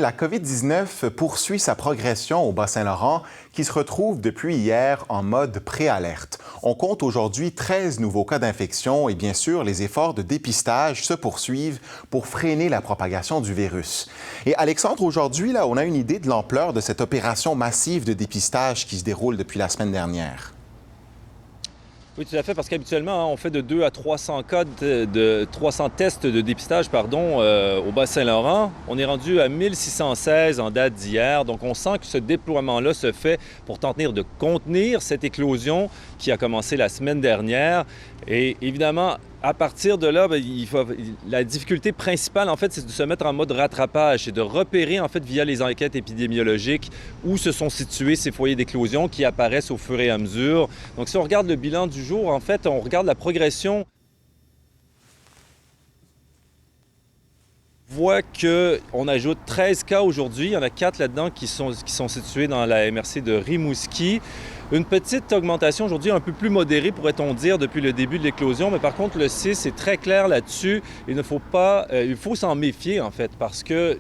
la COVID-19 poursuit sa progression au Bas-Saint-Laurent qui se retrouve depuis hier en mode préalerte. On compte aujourd'hui 13 nouveaux cas d'infection et bien sûr, les efforts de dépistage se poursuivent pour freiner la propagation du virus. Et Alexandre, aujourd'hui, on a une idée de l'ampleur de cette opération massive de dépistage qui se déroule depuis la semaine dernière. Oui, tout à fait, parce qu'habituellement, on fait de 2 à 300 cas 300 tests de dépistage, au Bas-Saint-Laurent. On est rendu à 1616 en date d'hier. Donc, on sent que ce déploiement-là se fait pour tenter de contenir cette éclosion qui a commencé la semaine dernière. Et évidemment, à partir de là, la difficulté principale, en fait, c'est de se mettre en mode rattrapage, c'est de repérer, en fait, via les enquêtes épidémiologiques, où se sont situés ces foyers d'éclosion qui apparaissent au fur et à mesure. Donc, si on regarde le bilan du jour, en fait, on regarde la progression. On voit qu'on ajoute 13 cas aujourd'hui. Il y en a 4 là-dedans qui sont situés dans la MRC de Rimouski. Une petite augmentation aujourd'hui un peu plus modérée, pourrait-on dire, depuis le début de l'éclosion. Mais par contre, le 6 est très clair là-dessus. Il faut s'en méfier, en fait, parce que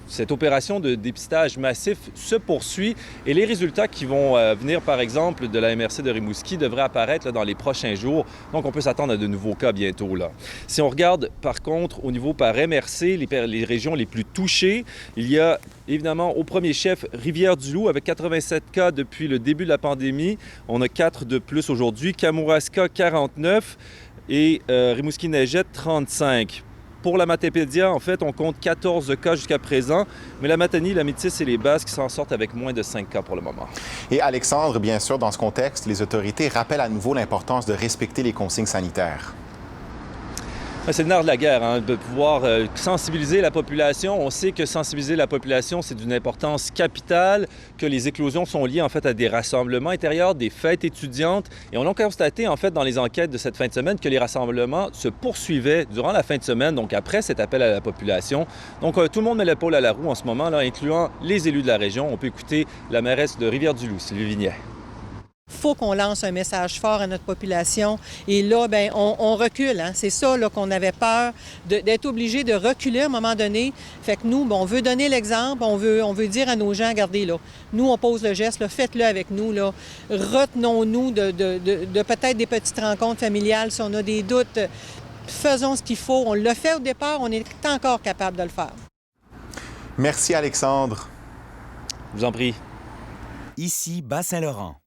cette opération de dépistage massif se poursuit et les résultats qui vont venir, par exemple, de la MRC de Rimouski devraient apparaître dans les prochains jours. Donc, on peut s'attendre à de nouveaux cas bientôt, là. Si on regarde, par contre, au niveau par MRC, les régions les plus touchées, il y a évidemment au premier chef Rivière-du-Loup avec 87 cas depuis le début de la pandémie. On a 4 de plus aujourd'hui. Kamouraska, 49 et Rimouski-Neigette, 35. Pour la Matapédia, en fait, on compte 14 cas jusqu'à présent, mais la Matanie, la Métis et les Basques s'en sortent avec moins de 5 cas pour le moment. Et Alexandre, bien sûr, dans ce contexte, les autorités rappellent à nouveau l'importance de respecter les consignes sanitaires. C'est le nerf de la guerre, de pouvoir sensibiliser la population. On sait que sensibiliser la population, c'est d'une importance capitale, que les éclosions sont liées en fait à des rassemblements intérieurs, des fêtes étudiantes. Et on a constaté en fait dans les enquêtes de cette fin de semaine que les rassemblements se poursuivaient durant la fin de semaine, donc après cet appel à la population. Donc tout le monde met l'épaule à la roue en ce moment, incluant les élus de la région. On peut écouter la mairesse de Rivière-du-Loup, Sylvie Vignet. Il faut qu'on lance un message fort à notre population. Et là, on recule. C'est ça qu'on avait peur, d'être obligé de reculer à un moment donné. Fait que nous, on veut donner l'exemple, on veut dire à nos gens, regardez, là, nous, on pose le geste, là, faites-le avec nous. Là. Retenons-nous de peut-être des petites rencontres familiales si on a des doutes. Faisons ce qu'il faut. On l'a fait au départ, on est encore capable de le faire. Merci, Alexandre. Je vous en prie. Ici, Bas-Saint-Laurent.